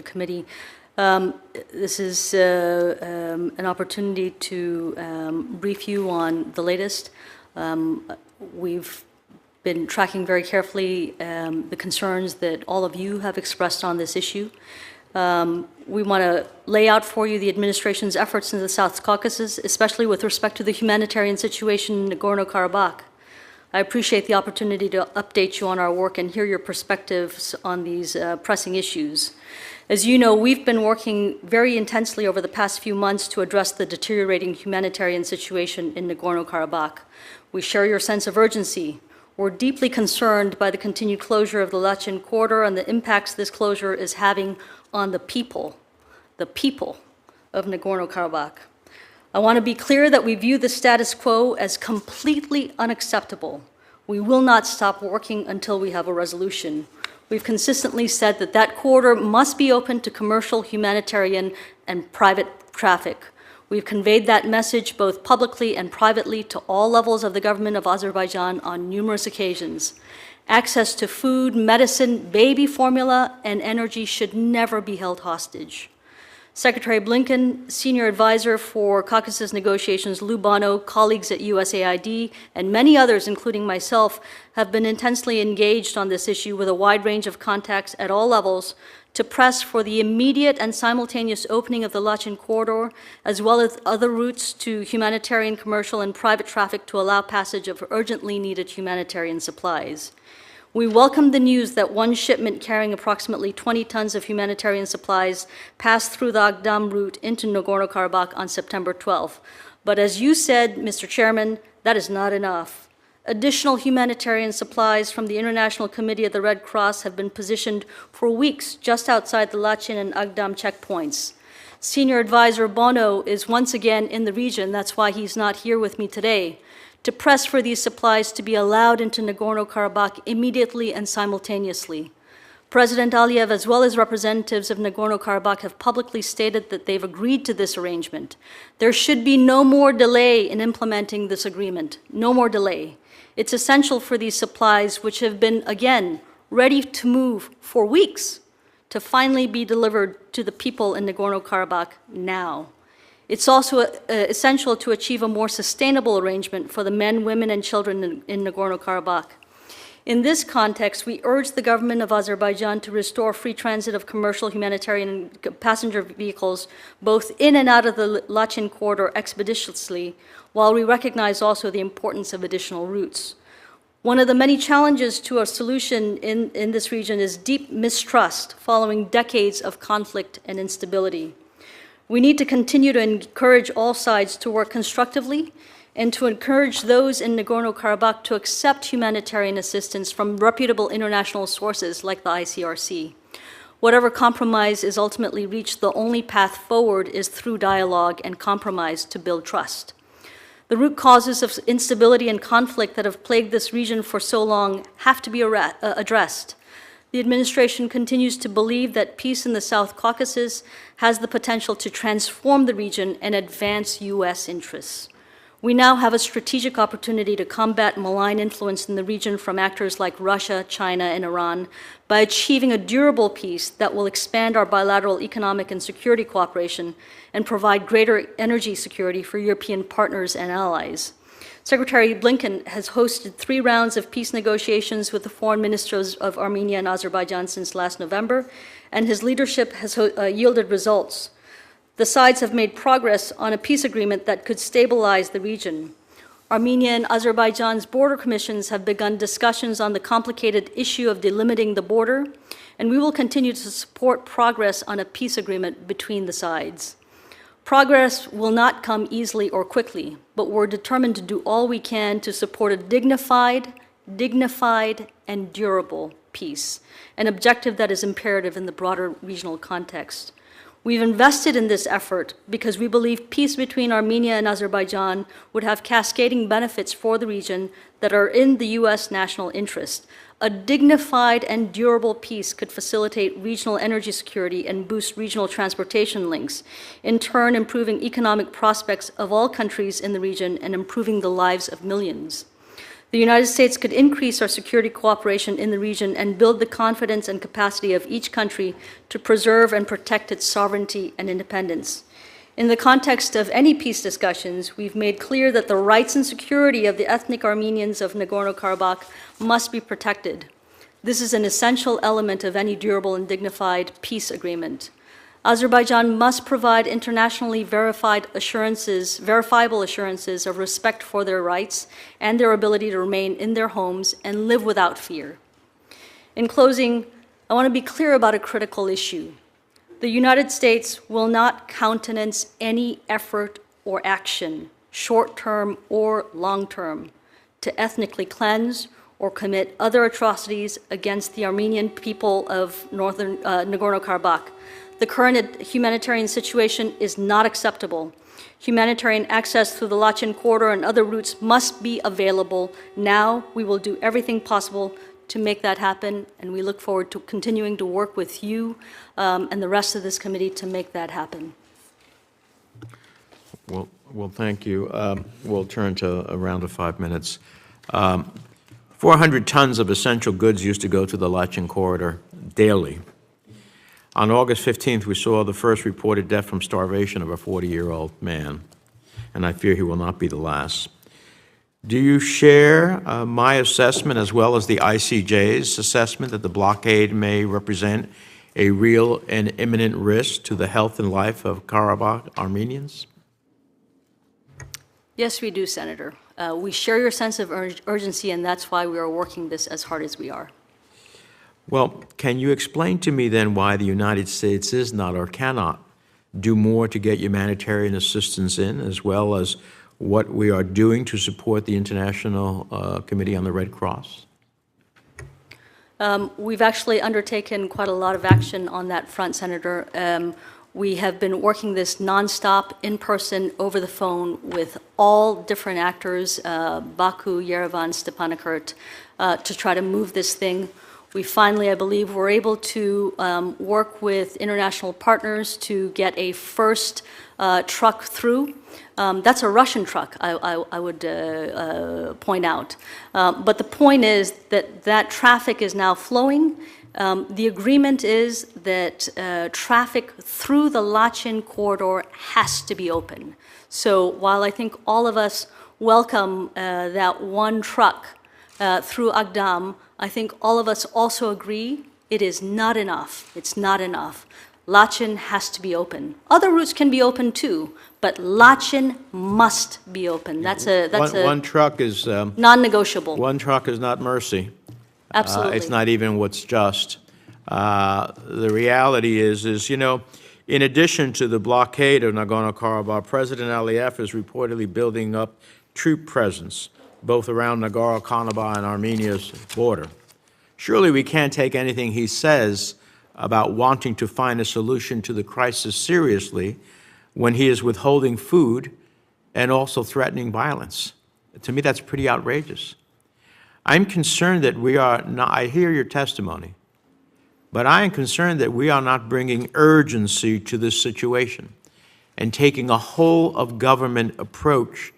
the committee. This is an opportunity to brief you on the latest. We've been tracking very carefully the concerns that all of you have expressed on this issue. We want to lay out for you the administration's efforts in the South Caucasus, especially with respect to the humanitarian situation in Nagorno-Karabakh. I appreciate the opportunity to update you on our work and hear your perspectives on these pressing issues. As you know, we've been working very intensely over the past few months to address the deteriorating humanitarian situation in Nagorno-Karabakh. We share your sense of urgency. We're deeply concerned by the continued closure of the Lachin corridor and the impacts this closure is having on the people of Nagorno-Karabakh. I want to be clear that we view the status quo as completely unacceptable. We will not stop working until we have a resolution. We've consistently said that that corridor must be open to commercial, humanitarian, and private traffic. We've conveyed that message both publicly and privately to all levels of the government of Azerbaijan on numerous occasions. Access to food, medicine, baby formula, and energy should never be held hostage. Secretary Blinken, Senior Advisor for Caucasus Negotiations Lou Bono, colleagues at USAID, and many others, including myself, have been intensely engaged on this issue with a wide range of contacts at all levels to press for the immediate and simultaneous opening of the Lachin corridor, as well as other routes to humanitarian, commercial, and private traffic to allow passage of urgently needed humanitarian supplies. We welcome the news that one shipment carrying approximately 20 tons of humanitarian supplies passed through the Agdam route into Nagorno-Karabakh on September 12th. But as you said, Mr. Chairman, that is not enough. Additional humanitarian supplies from the International Committee of the Red Cross have been positioned for weeks just outside the Lachin and Agdam checkpoints. Senior Advisor Bono is once again in the region, that's why he's not here with me today, to press for these supplies to be allowed into Nagorno-Karabakh immediately and simultaneously. President Aliyev, as well as representatives of Nagorno-Karabakh, have publicly stated that they've agreed to this arrangement. There should be no more delay in implementing this agreement, no more delay. It's essential for these supplies, which have been, again, ready to move for weeks, to finally be delivered to the people in Nagorno-Karabakh now. It's also essential to achieve a more sustainable arrangement for the men, women, and children in Nagorno-Karabakh. In this context, we urge the government of Azerbaijan to restore free transit of commercial, humanitarian, and passenger vehicles, both in and out of the Lachin corridor expeditiously, while we recognize also the importance of additional routes. One of the many challenges to a solution in this region is deep mistrust following decades of conflict and instability. We need to continue to encourage all sides to work constructively and to encourage those in Nagorno-Karabakh to accept humanitarian assistance from reputable international sources like the ICRC. Whatever compromise is ultimately reached, the only path forward is through dialogue and compromise to build trust. The root causes of instability and conflict that have plagued this region for so long have to be addressed. The administration continues to believe that peace in the South Caucasus has the potential to transform the region and advance U.S. interests. We now have a strategic opportunity to combat malign influence in the region from actors like Russia, China, and Iran by achieving a durable peace that will expand our bilateral economic and security cooperation and provide greater energy security for European partners and allies. Secretary Blinken has hosted 3 rounds of peace negotiations with the foreign ministers of Armenia and Azerbaijan since last November, and his leadership has yielded results. The sides have made progress on a peace agreement that could stabilize the region. Armenia and Azerbaijan's border commissions have begun discussions on the complicated issue of delimiting the border, and we will continue to support progress on a peace agreement between the sides. Progress will not come easily or quickly, but we're determined to do all we can to support a dignified, and durable peace, an objective that is imperative in the broader regional context. We've invested in this effort because we believe peace between Armenia and Azerbaijan would have cascading benefits for the region that are in the U.S. national interest. A dignified and durable peace could facilitate regional energy security and boost regional transportation links, in turn improving economic prospects of all countries in the region and improving the lives of millions. The United States could increase our security cooperation in the region and build the confidence and capacity of each country to preserve and protect its sovereignty and independence. In the context of any peace discussions, we've made clear that the rights and security of the ethnic Armenians of Nagorno-Karabakh must be protected. This is an essential element of any durable and dignified peace agreement. Azerbaijan must provide internationally verifiable assurances of respect for their rights and their ability to remain in their homes and live without fear. In closing, I want to be clear about a critical issue. The United States will not countenance any effort or action, short-term or long-term, to ethnically cleanse or commit other atrocities against the Armenian people of northern Nagorno-Karabakh. The current humanitarian situation is not acceptable. Humanitarian access through the Lachin corridor and other routes must be available. Now we will do everything possible to make that happen, and we look forward to continuing to work with you and the rest of this committee to make that happen. Well, thank you. We'll turn to a round of 5 minutes. 400 tons of essential goods used to go to the Lachin corridor daily. On August 15th, we saw the first reported death from starvation of a 40-year-old man, and I fear he will not be the last. Do you share my assessment as well as the ICJ's assessment that the blockade may represent a real and imminent risk to the health and life of Karabakh Armenians? Yes, we do, Senator. We share your sense of urgency, and that's why we are working this as hard as we are. Well, can you explain to me then why the United States is not or cannot do more to get humanitarian assistance in, as well as what we are doing to support the International Committee on the Red Cross? We've actually undertaken quite a lot of action on that front, Senator. We have been working this nonstop, in person, over the phone with all different actors, Baku, Yerevan, Stepanakert, to try to move this thing. We finally, I believe, were able to work with international partners to get a first truck through. That's a Russian truck, I would point out. But the point is that that traffic is now flowing. The agreement is that traffic through the Lachin corridor has to be open. So while I think all of us welcome that one truck through Agdam, I think all of us also agree it is not enough. It's not enough. Lachin has to be open. Other routes can be open too, but Lachin must be open. That's one truck is non-negotiable. One truck is not mercy. Absolutely. It's not even what's just. The reality is, you know, in addition to the blockade of Nagorno-Karabakh, President Aliyev is reportedly building up troop presence both around Nagorno-Karabakh and Armenia's border. Surely we can't take anything he says about wanting to find a solution to the crisis seriously when he is withholding food and also threatening violence. To me, that's pretty outrageous. I'm concerned that we are not, I hear your testimony, but I am concerned that we are not bringing urgency to this situation and taking a whole of government approach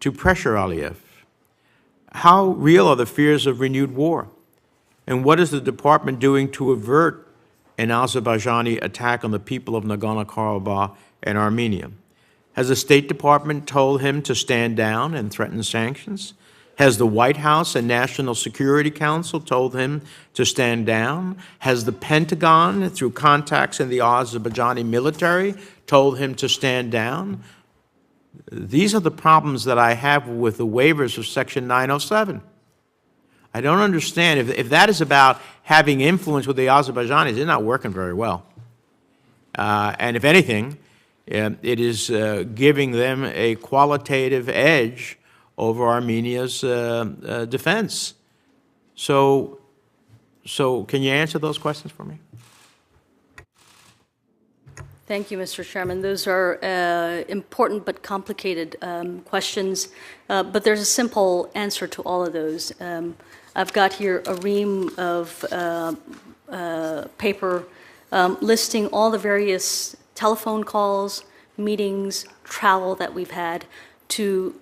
to pressure Aliyev. How real are the fears of renewed war? And what is the department doing to avert an Azerbaijani attack on the people of Nagorno-Karabakh and Armenia? Has the State Department told him to stand down and threaten sanctions? Has the White House and National Security Council told him to stand down? Has the Pentagon, through contacts in the Azerbaijani military, told him to stand down? These are the problems that I have with the waivers of Section 907. I don't understand. If that is about having influence with the Azerbaijanis, they're not working very well. And if anything, it is giving them a qualitative edge over Armenia's defense. So can you answer those questions for me? Thank you, Mr. Chairman. Those are important but complicated questions, but there's a simple answer to all of those. I've got here a ream of paper listing all the various telephone calls, meetings, travel that we've had to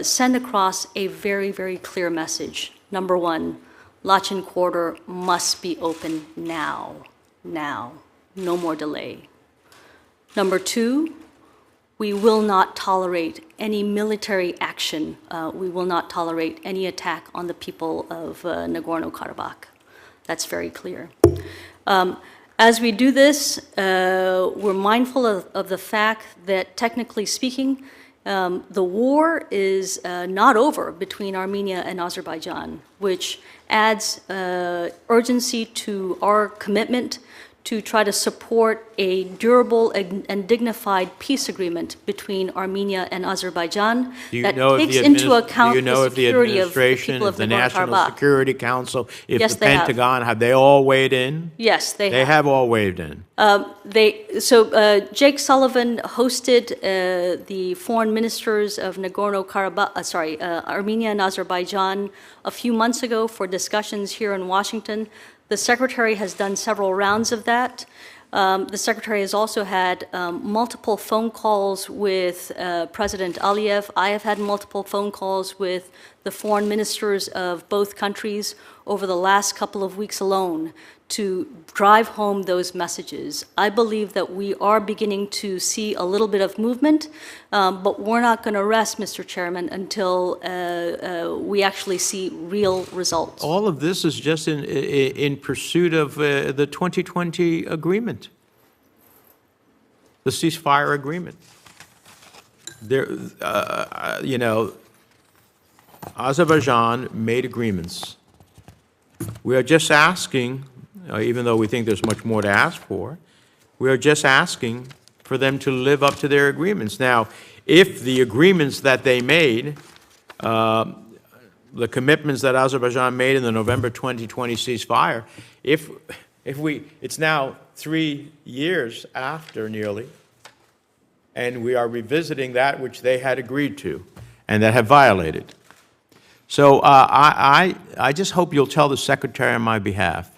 send across a very, very clear message. Number one, Lachin Corridor must be open now, no more delay. Number two, we will not tolerate any military action. We will not tolerate any attack on the people of Nagorno-Karabakh. That's very clear. As we do this, we're mindful of the fact that, technically speaking, the war is not over between Armenia and Azerbaijan, which adds urgency to our commitment to try to support a durable and dignified peace agreement between Armenia and Azerbaijan that takes into account the security of the people of the Nagorno-Karabakh. National Security Council, if Yes, the Pentagon, have they all weighed in? Yes, they have. They have all weighed in. Jake Sullivan hosted the foreign ministers of Nagorno-Karabakh, Armenia and Azerbaijan a few months ago for discussions here in Washington. The Secretary has done several rounds of that. The Secretary has also had multiple phone calls with President Aliyev. I have had multiple phone calls with the foreign ministers of both countries over the last couple of weeks alone to drive home those messages. I believe that we are beginning to see a little bit of movement, but we're not going to rest, Mr. Chairman, until we actually see real results. All of this is just in pursuit of the 2020 agreement, the ceasefire agreement. There, Azerbaijan made agreements. We are just asking, even though we think there's much more to ask for, we are just asking for them to live up to their agreements. Now, if the agreements that they made, the commitments that Azerbaijan made in the November 2020 ceasefire, it's now 3 years after nearly, and we are revisiting that which they had agreed to and that have violated. So I just hope you'll tell the Secretary on my behalf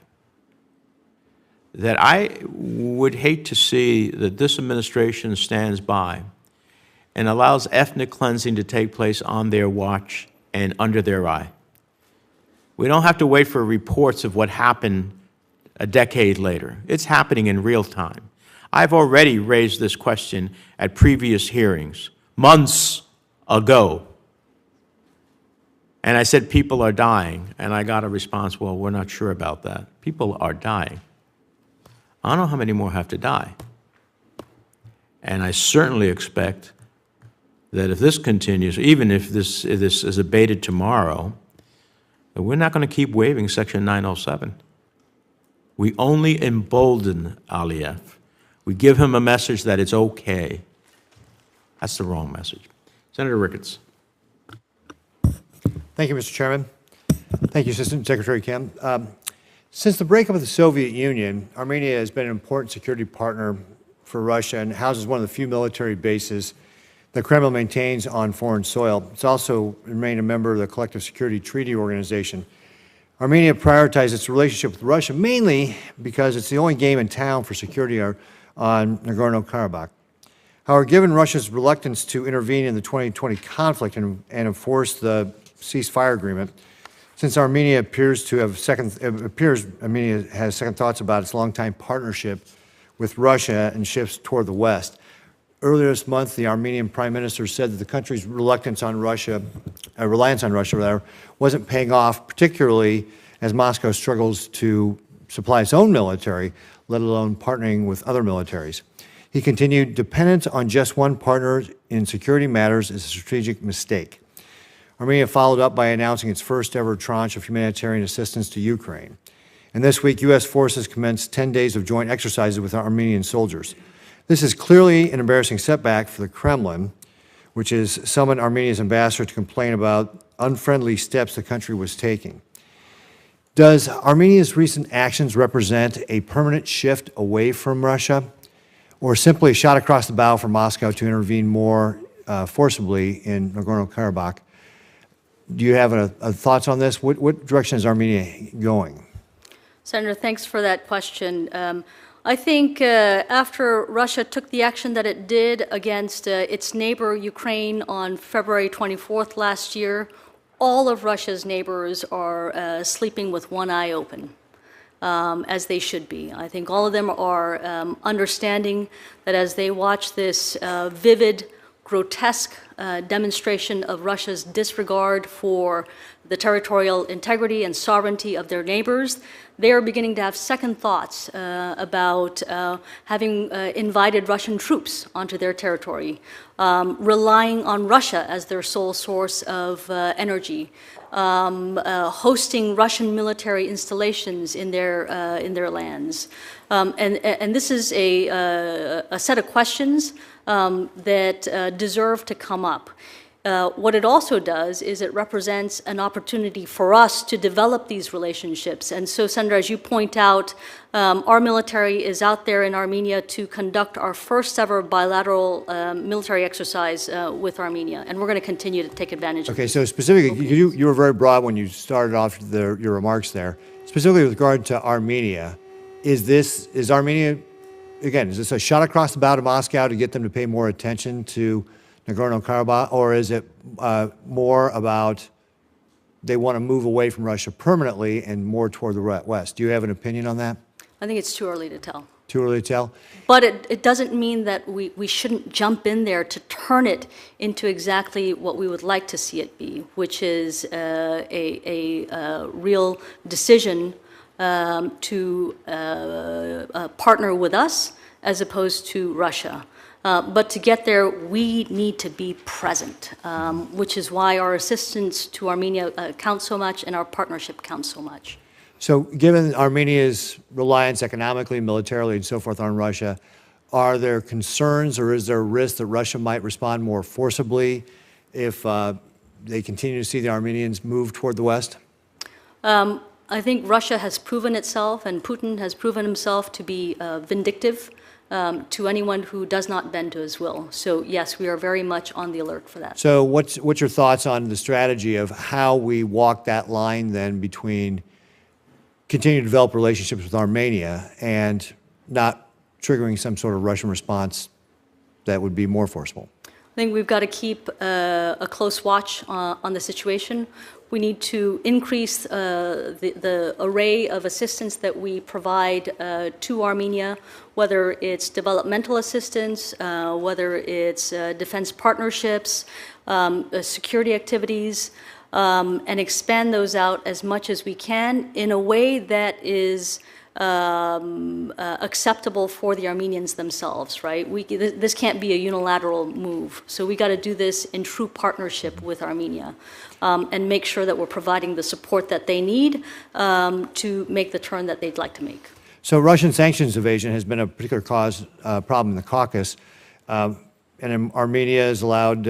that I would hate to see that this administration stands by and allows ethnic cleansing to take place on their watch and under their eye. We don't have to wait for reports of what happened a decade later. It's happening in real time. I've already raised this question at previous hearings, months ago. And I said, people are dying. And I got a response, well, we're not sure about that. People are dying. I don't know how many more have to die. And I certainly expect that if this continues, even if this is abated tomorrow, that we're not going to keep waiving Section 907. We only embolden Aliyev. We give him a message that it's okay. That's the wrong message. Senator Ricketts. Thank you, Mr. Chairman. Thank you, Assistant Secretary Kim. Since the breakup of the Soviet Union, Armenia has been an important security partner for Russia and houses one of the few military bases the Kremlin maintains on foreign soil. It's also remained a member of the Collective Security Treaty Organization. Armenia prioritizes its relationship with Russia mainly because it's the only game in town for security on Nagorno-Karabakh. However, given Russia's reluctance to intervene in the 2020 conflict and enforce the ceasefire agreement, since Armenia appears Armenia has second thoughts about its longtime partnership with Russia and shifts toward the West. Earlier this month, the Armenian Prime Minister said that the country's reliance on Russia wasn't paying off, particularly as Moscow struggles to supply its own military, let alone partnering with other militaries. He continued, dependence on just one partner in security matters is a strategic mistake. Armenia followed up by announcing its first ever tranche of humanitarian assistance to Ukraine. And this week, U.S. forces commenced 10 days of joint exercises with Armenian soldiers. This is clearly an embarrassing setback for the Kremlin, which has summoned Armenia's ambassador to complain about unfriendly steps the country was taking. Does Armenia's recent actions represent a permanent shift away from Russia, or simply a shot across the bow for Moscow to intervene more forcibly in Nagorno-Karabakh? Do you have thoughts on this? What direction is Armenia going? Senator, thanks for that question. I think after Russia took the action that it did against its neighbor Ukraine on February 24th last year, all of Russia's neighbors are sleeping with one eye open, as they should be. I think all of them are understanding that as they watch this vivid, grotesque demonstration of Russia's disregard for the territorial integrity and sovereignty of their neighbors, they are beginning to have second thoughts about having invited Russian troops onto their territory, relying on Russia as their sole source of energy, hosting Russian military installations in their lands. And this is a set of questions that deserve to come up. What it also does is it represents an opportunity for us to develop these relationships. And so, Senator, as you point out, our military is out there in Armenia to conduct our first ever bilateral military exercise with Armenia, and we're going to continue to take advantage of it. Okay, so specifically, you were very broad when you started off your remarks there. Specifically with regard to Armenia, is Armenia, again, is this a shot across the bow to Moscow to get them to pay more attention to Nagorno-Karabakh, or is it more about they want to move away from Russia permanently and more toward the West? Do you have an opinion on that? I think it's too early to tell. Too early to tell? But it doesn't mean that we shouldn't jump in there to turn it into exactly what we would like to see it be, which is a real decision to partner with us as opposed to Russia. But to get there, we need to be present, which is why our assistance to Armenia counts so much and our partnership counts so much. So given Armenia's reliance economically, militarily, and so forth on Russia, are there concerns or is there a risk that Russia might respond more forcibly if they continue to see the Armenians move toward the West? I think Russia has proven itself and Putin has proven himself to be vindictive to anyone who does not bend to his will. So yes, we are very much on the alert for that. So what's your thoughts on the strategy of how we walk that line then between continuing to develop relationships with Armenia and not triggering some sort of Russian response that would be more forceful? I think we've got to keep a close watch on the situation. We need to increase the array of assistance that we provide to Armenia, whether it's developmental assistance, whether it's defense partnerships, security activities, and expand those out as much as we can in a way that is acceptable for the Armenians themselves, right? This can't be a unilateral move. So we got to do this in true partnership with Armenia and make sure that we're providing the support that they need to make the turn that they'd like to make. So Russian sanctions evasion has been a particular problem in the Caucasus. And Armenia has allowed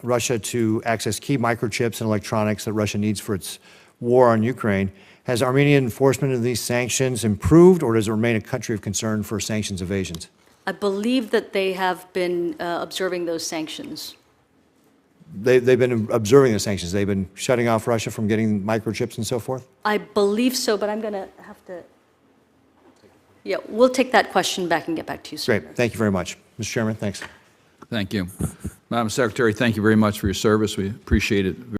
Russia to access key microchips and electronics that Russia needs for its war on Ukraine. Has Armenian enforcement of these sanctions improved, or does it remain a country of concern for sanctions evasions? I believe that they have been observing those sanctions. They've been observing the sanctions. They've been shutting off Russia from getting microchips and so forth? I believe so, but I'm going to have to... Yeah, we'll take that question back and get back to you, sir. Great. Thank you very much. Mr. Chairman, thanks. Thank you. Madam Secretary, thank you very much for your service. We appreciate it.